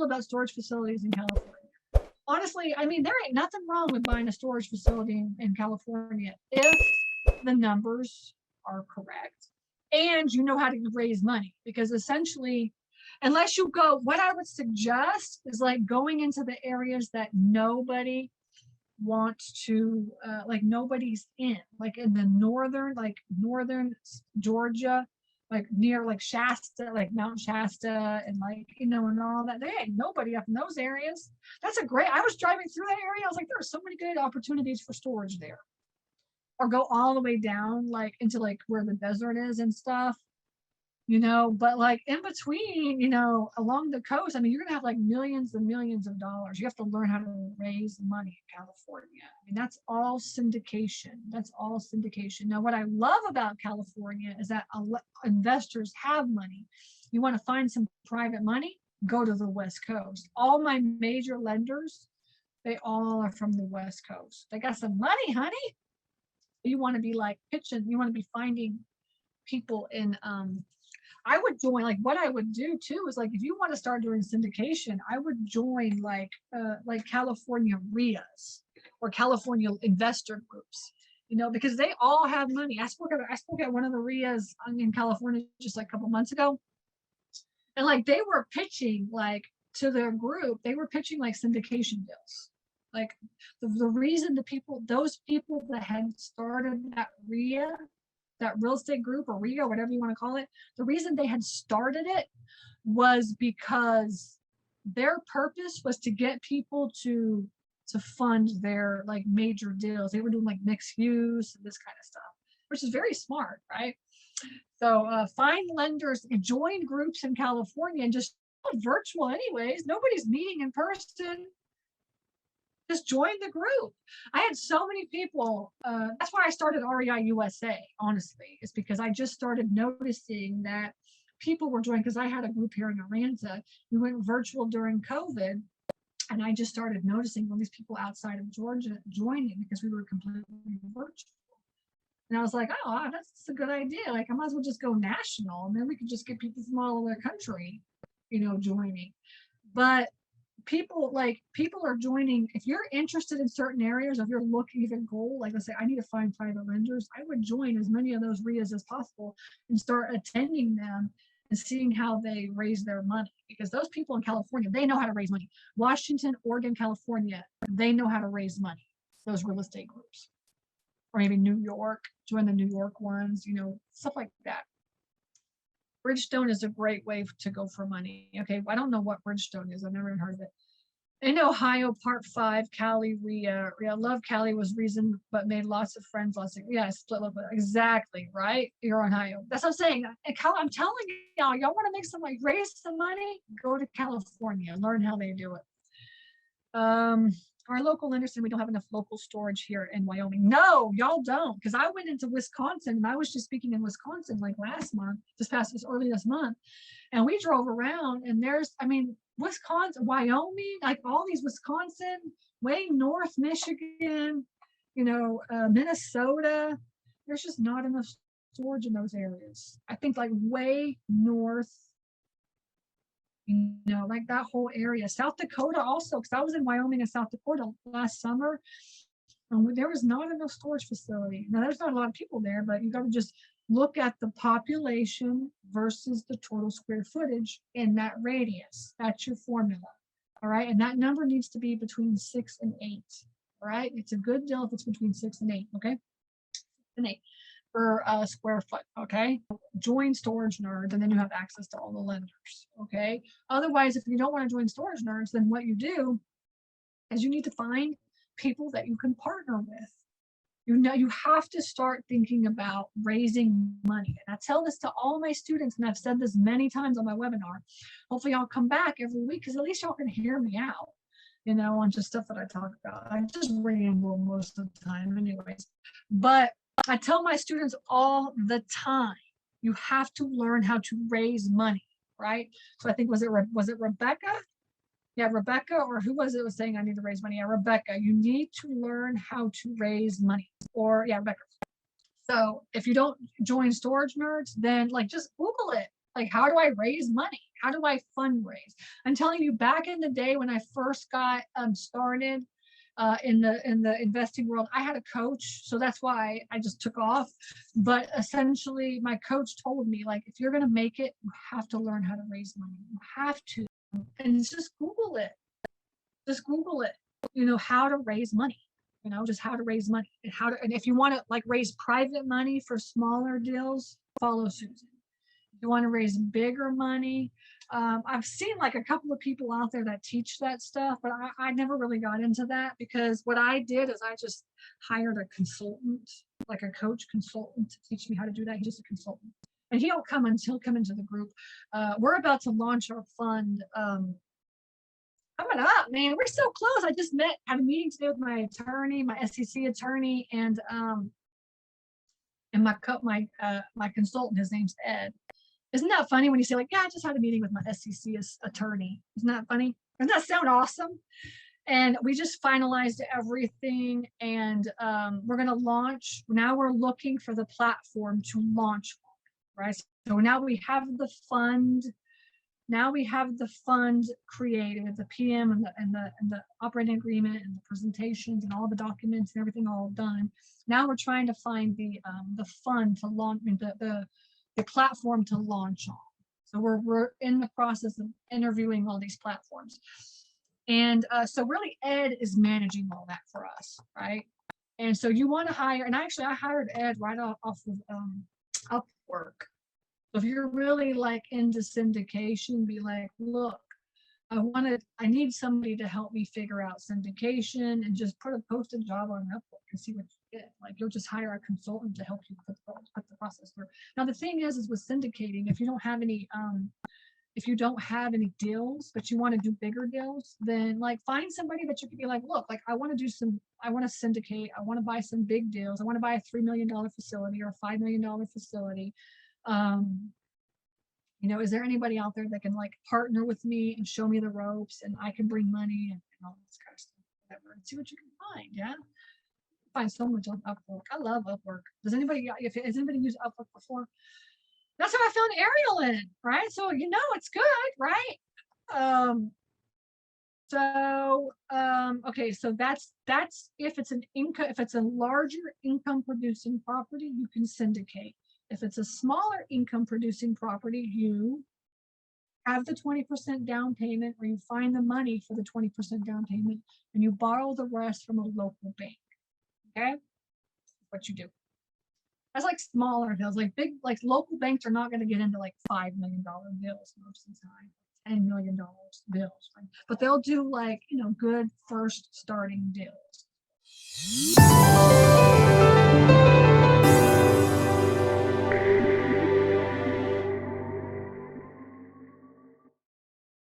feel about storage facilities in California? Honestly, I mean, there ain't nothing wrong with buying a storage facility in California if the numbers are correct and you know how to raise money. Because essentially, unless you go, what I would suggest is like going into the areas that nobody wants to, like nobody's in, like in the northern Georgia, like near like Shasta, like Mount Shasta, and like, you know, and all that. There ain't nobody up in those areas. That's a great, I was driving through that area. I was like, there are so many good opportunities for storage there. Or go all the way down, like into like where the desert is and stuff, you know, but like in between, you know, along the coast, I mean, you're gonna have like millions and millions of dollars. You have to learn how to raise money in California. I mean, that's all syndication. That's all syndication. Now, what I love about California is that investors have money. You want to find some private money, go to the West Coast. All my major lenders, they all are from the West Coast. They got some money, honey. You want to be like pitching, you want to be finding people in, I would join, like what I would do too is like, if you want to start doing syndication, I would join like California RIAs or California investor groups, you know, because they all have money. I spoke at one of the RIAs in California just like a couple months ago. And like, they were pitching like to their group, they were pitching like syndication deals. Like the reason those people that had started that RIA, that real estate group or RIA, whatever you want to call it, the reason they had started it was because their purpose was to get people to fund their like major deals. They were doing like mixed use and this kind of stuff, which is very smart, right? So find lenders, join groups in California, and just virtual anyways. Nobody's meeting in person. Just join the group. I had so many people. That's why I started REI USA, honestly, is because I just started noticing that people were joining, because I had a group here in Atlanta. We went virtual during COVID. And I just started noticing all these people outside of Georgia joining because we were completely virtual. And I was like, oh, wow, that's a good idea. Like, I might as well just go national, and then we could just get people from all over the country, you know, joining. But people are joining. If you're interested in certain areas, if you're looking at a goal, like let's say I need to find private lenders, I would join as many of those RIAs as possible and start attending them and seeing how they raise their money, because those people in California, they know how to raise money. Washington, Oregon, California, they know how to raise money, those real estate groups. Or maybe New York, join the New York ones, you know, stuff like that. Bridgestone is a great way to go for money. Okay, I don't know what Bridgestone is. I've never even heard of it. In Ohio, Part 5, Cali, RIA. I love Cali, was reason, but made lots of friends, split up. Exactly, right? You're Ohio. That's what I'm saying. I'm telling y'all want to make some, like, raise some money, go to California, learn how they do it. Our local lenders said we don't have enough local storage here in Wyoming. No, y'all don't, because I went into Wisconsin, and I was just speaking in Wisconsin like early this month, and we drove around, and there's, I mean, Wisconsin, Wyoming, like all these Wisconsin, way north, Michigan, you know, Minnesota, there's just not enough storage in those areas. I think like way north, you know, like that whole area. South Dakota also, because I was in Wyoming and South Dakota last summer, and there was not enough storage facility. Now, there's not a lot of people there, but you got to just look at the population versus the total square footage in that radius. That's your formula. All right. And that number needs to be between 6 and 8. All right. It's a good deal if it's between 6 and 8. Okay. 6 and 8 per square foot. Okay. Join Storage Nerds, and then you have access to all the lenders. Okay. Otherwise, if you don't want to join Storage Nerds, then what you do is you need to find people that you can partner with. You know, you have to start thinking about raising money. And I tell this to all my students, and I've said this many times on my webinar. Hopefully I'll come back every week, because at least y'all can hear me out, you know, on just stuff that I talk about. I just ramble most of the time anyways. But I tell my students all the time, you have to learn how to raise money, right? So I think, was it Rebecca? Yeah, Rebecca, or who was it was saying I need to raise money? Yeah, Rebecca, you need to learn how to raise money. Or yeah, Rebecca. So if you don't join Storage Nerds, then like just Google it. Like, how do I raise money? How do I fundraise? I'm telling you, back in the day when I first got started in the investing world, I had a coach, so that's why I just took off. But essentially, my coach told me, like, if you're going to make it, you have to learn how to raise money. You have to, and just Google it. Just Google it. You know, how to raise money. You know, just how to raise money and how to. And if you want to like raise private money for smaller deals, follow Susan. You want to raise bigger money. I've seen like a couple of people out there that teach that stuff, but I never really got into that because what I did is I just hired a consultant, like a coach consultant to teach me how to do that. He's just a consultant. And he'll come into the group. We're about to launch our fund coming up, man. We're so close. I just had a meeting today with my attorney, my SEC attorney, and my consultant. His name's Ed. Isn't that funny when you say like, yeah, I just had a meeting with my SEC attorney? Isn't that funny? Doesn't that sound awesome? And we just finalized everything, and we're going to launch. Now we're looking for the platform to launch, right? So now we have the fund. Now we have the fund created, the PM and the operating agreement and the presentations and all the documents and everything all done. Now we're trying to find the fund to launch, the platform to launch on. So we're in the process of interviewing all these platforms. And so really Ed is managing all that for us, right? And so you want to hire, and actually I hired Ed right off of Upwork. So if you're really like into syndication, be like, look, I need somebody to help me figure out syndication, and just post a job on Upwork and see what you get. Like, you'll just hire a consultant to help you put the process through. Now the thing is with syndicating, if you don't have any deals, but you want to do bigger deals, then like find somebody that you can be like, look, like I want to syndicate, I want to buy some big deals, I want to buy a $3 million facility or a $5 million facility. You know, is there anybody out there that can like partner with me and show me the ropes, and I can bring money and all this kind of stuff, whatever, and see what you can find. Yeah, find so much on Upwork. I love Upwork. Has anybody used Upwork before? That's how I found Ariel in, right? So you know it's good, right? Okay, so that's if it's a larger income producing property, you can syndicate. If it's a smaller income producing property, you have the 20% down payment, or you find the money for the 20% down payment and you borrow the rest from a local bank. Okay, that's what you do. That's like smaller deals. Like local banks are not going to get into like $5 million bills most of the time, $10 million bills, right? But they'll do like, you know, good first starting deals.